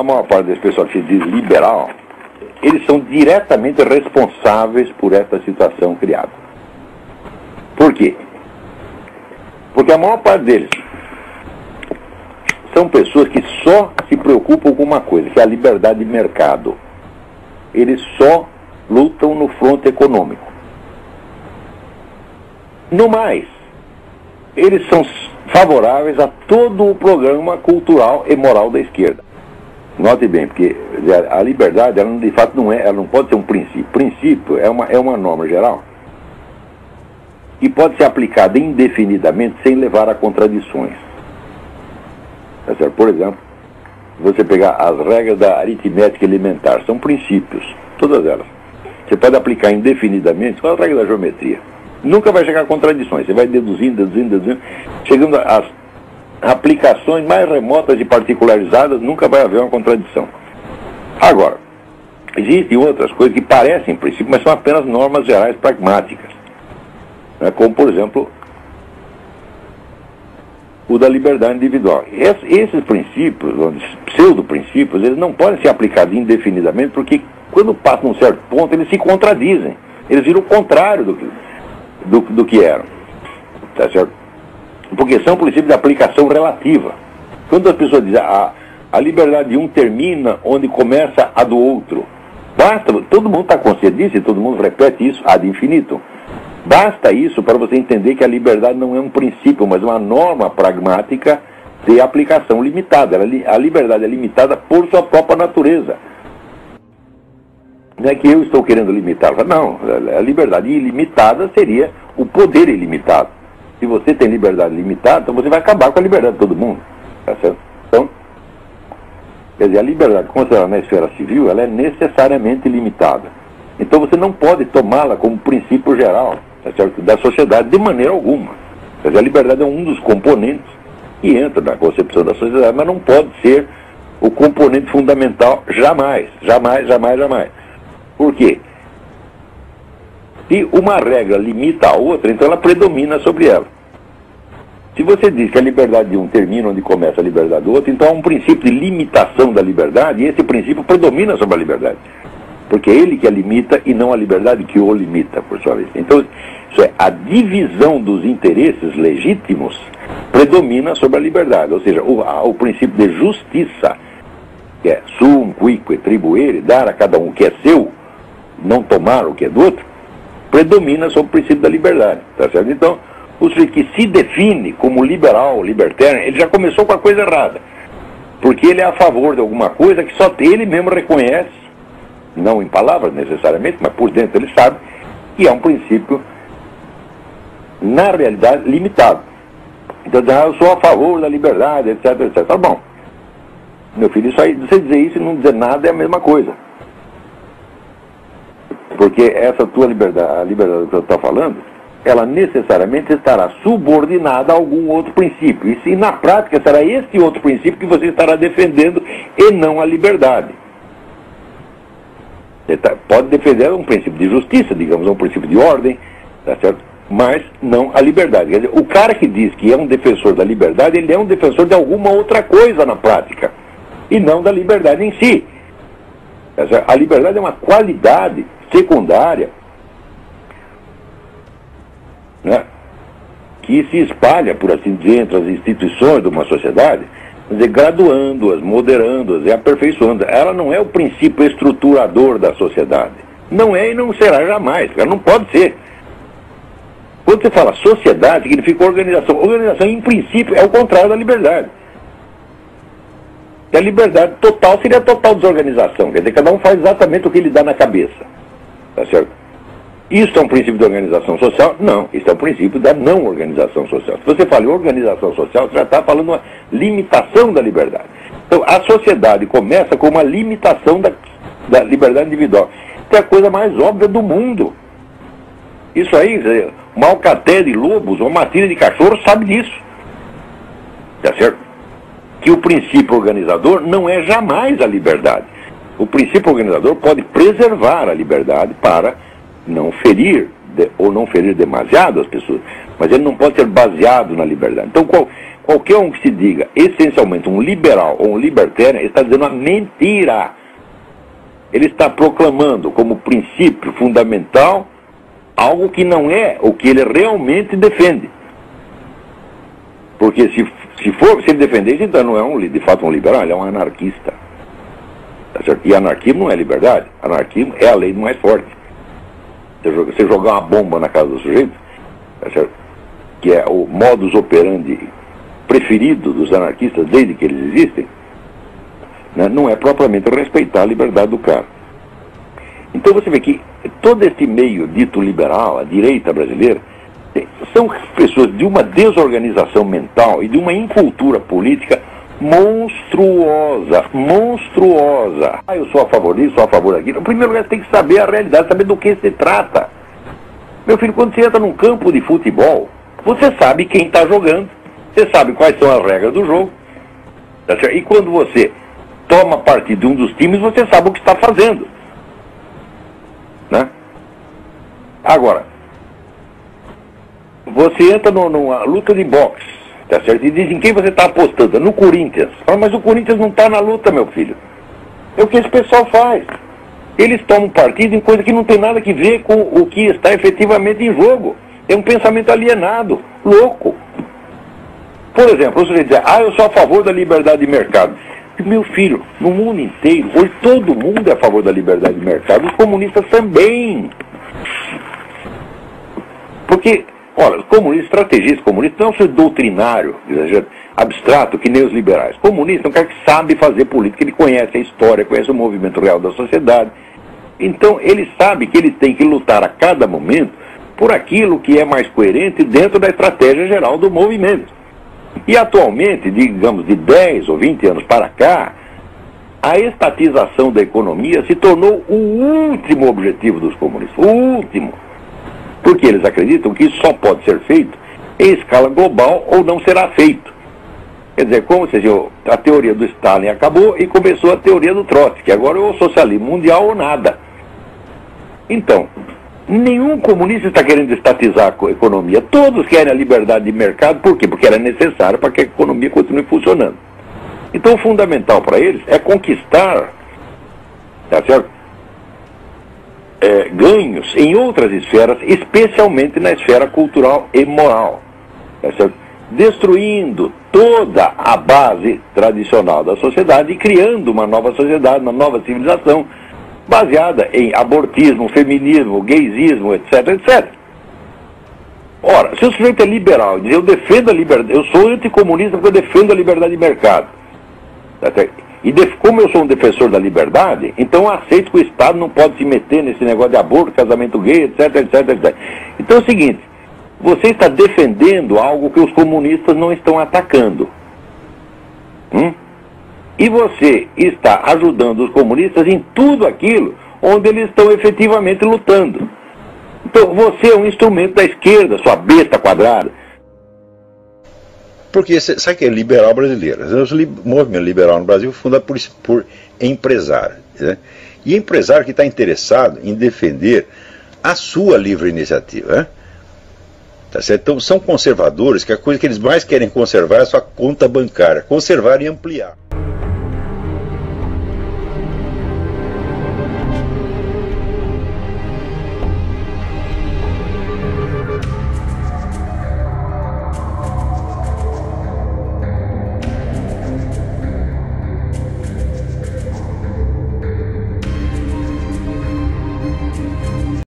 a maior parte das pessoas que se diz liberal, eles são diretamente responsáveis por essa situação criada. Por quê? Porque a maior parte deles são pessoas que só se preocupam com uma coisa, que é a liberdade de mercado. Eles só lutam no fronte econômico. No mais, eles são favoráveis a todo o programa cultural e moral da esquerda. Note bem, porque a liberdade, ela de fato não é, ela não pode ser um princípio. Princípio é uma norma geral e pode ser aplicada indefinidamente sem levar a contradições. Tá certo? Por exemplo, você pegar as regras da aritmética elementar, são princípios, todas elas. Você pode aplicar indefinidamente com as regras da geometria. Nunca vai chegar a contradições, você vai deduzindo, chegando às aplicações mais remotas e particularizadas, nunca vai haver uma contradição. Agora, existem outras coisas que parecem princípios, mas são apenas normas gerais pragmáticas, né? Como, por exemplo, o da liberdade individual. Esses princípios, pseudo-princípios, eles não podem ser aplicados indefinidamente, porque quando passam um certo ponto, eles se contradizem, eles viram o contrário do que eram, tá certo? Porque são princípios de aplicação relativa. Quando as pessoas dizem a liberdade de um termina onde começa a do outro, basta, todo mundo está consciente disso e todo mundo repete isso ad infinitum. Basta isso para você entender que a liberdade não é um princípio, mas uma norma pragmática de aplicação limitada. A liberdade é limitada por sua própria natureza. Não é que eu estou querendo limitá-la. Não, a liberdade ilimitada seria o poder ilimitado. Se você tem liberdade limitada, então você vai acabar com a liberdade de todo mundo. Tá certo? Então, quer dizer, a liberdade considerada na esfera civil, ela é necessariamente limitada. Então você não pode tomá-la como princípio geral, tá certo, da sociedade de maneira alguma. Quer dizer, a liberdade é um dos componentes que entra na concepção da sociedade, mas não pode ser o componente fundamental jamais. Jamais, jamais, jamais. Por quê? Se uma regra limita a outra, então ela predomina sobre ela. Se você diz que a liberdade de um termina onde começa a liberdade do outro, então há um princípio de limitação da liberdade, e esse princípio predomina sobre a liberdade. Porque é ele que a limita e não a liberdade que o limita, por sua vez. Então, isso é, a divisão dos interesses legítimos predomina sobre a liberdade. Ou seja, o princípio de justiça, que é sum quique tribuere, dar a cada um o que é seu, não tomar o que é do outro, predomina sobre o princípio da liberdade, tá certo? Então, o sujeito que se define como liberal, libertário, ele já começou com a coisa errada, porque ele é a favor de alguma coisa que só ele mesmo reconhece, não em palavras necessariamente, mas por dentro ele sabe, que é um princípio, na realidade, limitado. Então, eu sou a favor da liberdade, etc, etc. Tá bom. Meu filho, isso aí, você dizer isso e não dizer nada é a mesma coisa. Porque essa tua liberdade, a liberdade que você está falando, ela necessariamente estará subordinada a algum outro princípio. E na prática será esse outro princípio que você estará defendendo e não a liberdade. Você pode defender um princípio de justiça, digamos, um princípio de ordem, tá certo? Mas não a liberdade. Quer dizer, o cara que diz que é um defensor da liberdade, ele é um defensor de alguma outra coisa na prática, e não da liberdade em si. A liberdade é uma qualidade secundária, né, que se espalha, por assim dizer, entre as instituições de uma sociedade, quer dizer, graduando-as, moderando-as e aperfeiçoando. Ela não é o princípio estruturador da sociedade. Não é e não será jamais. Ela não pode ser. Quando você fala sociedade, significa organização. Organização, em princípio, é o contrário da liberdade. E a liberdade total seria a total desorganização. Quer dizer, cada um faz exatamente o que lhe dá na cabeça. Tá certo? Isso é um princípio de organização social? Não. Isso é um princípio da não organização social. Se você fala em organização social, você já está falando uma limitação da liberdade. Então, a sociedade começa com uma limitação da liberdade individual. Isso é a coisa mais óbvia do mundo. Isso aí, uma alcateia de lobos ou uma matilha de cachorro sabe disso. Tá certo? Que o princípio organizador não é jamais a liberdade. O princípio organizador pode preservar a liberdade para não ferir ou não ferir demasiado as pessoas, mas ele não pode ser baseado na liberdade. Então, qualquer um que se diga essencialmente um liberal ou um libertário está dizendo uma mentira. Ele está proclamando como princípio fundamental algo que não é o que ele realmente defende. Porque se ele defender isso, então não é de fato um liberal, ele é um anarquista. Tá certo? E anarquismo não é liberdade. Anarquismo é a lei do mais forte. Você jogar uma bomba na casa do sujeito, tá certo? Que é o modus operandi preferido dos anarquistas desde que eles existem, né? Não é propriamente respeitar a liberdade do cara. Então você vê que todo esse meio dito liberal, a direita brasileira, são pessoas de uma desorganização mental e de uma incultura política monstruosa, monstruosa. Eu sou a favor disso, sou a favor daquilo. Em primeiro lugar, você tem que saber a realidade, saber do que se trata. Meu filho, quando você entra num campo de futebol, você sabe quem está jogando, você sabe quais são as regras do jogo, tá certo? E quando você toma partido de um dos times, você sabe o que está fazendo, né? Agora, você entra numa luta de boxe, tá certo? E dizem quem você está apostando, no Corinthians. Fala, mas o Corinthians não está na luta, meu filho. É o que esse pessoal faz. Eles tomam partido em coisa que não tem nada a ver com o que está efetivamente em jogo. É um pensamento alienado, louco. Por exemplo, você dizer, eu sou a favor da liberdade de mercado. Meu filho, no mundo inteiro, hoje todo mundo é a favor da liberdade de mercado, os comunistas também. Porque, olha, os comunistas, estrategistas comunistas, não é um sujeito doutrinário, abstrato, que nem os liberais. Comunista é um cara que sabe fazer política, ele conhece a história, conhece o movimento real da sociedade. Então, ele sabe que ele tem que lutar a cada momento por aquilo que é mais coerente dentro da estratégia geral do movimento. E atualmente, digamos, de 10 ou 20 anos para cá, a estatização da economia se tornou o último objetivo dos comunistas. O último. Porque eles acreditam que isso só pode ser feito em escala global ou não será feito. Quer dizer, como se diz, a teoria do Stalin acabou e começou a teoria do Trotsky, que agora é o socialismo mundial ou nada. Então, nenhum comunista está querendo estatizar a economia. Todos querem a liberdade de mercado. Por quê? Porque ela é necessária para que a economia continue funcionando. Então, o fundamental para eles é conquistar, tá certo? Ganhos em outras esferas, especialmente na esfera cultural e moral, tá certo? Destruindo toda a base tradicional da sociedade e criando uma nova sociedade, uma nova civilização, baseada em abortismo, feminismo, gaysismo, etc, etc. Ora, se o sujeito é liberal e diz, eu defendo a liberdade, eu sou anticomunista porque eu defendo a liberdade de mercado. E como eu sou um defensor da liberdade, então eu aceito que o Estado não pode se meter nesse negócio de aborto, casamento gay, etc, etc, etc. Então é o seguinte, você está defendendo algo que os comunistas não estão atacando. E você está ajudando os comunistas em tudo aquilo onde eles estão efetivamente lutando. Então, você é um instrumento da esquerda, sua besta quadrada. Porque, sabe o que é liberal brasileiro? O movimento liberal no Brasil foi fundado por empresário, né? E empresário que está interessado em defender a sua livre iniciativa, né? Tá certo? Então, são conservadores que a coisa que eles mais querem conservar é a sua conta bancária. Conservar e ampliar.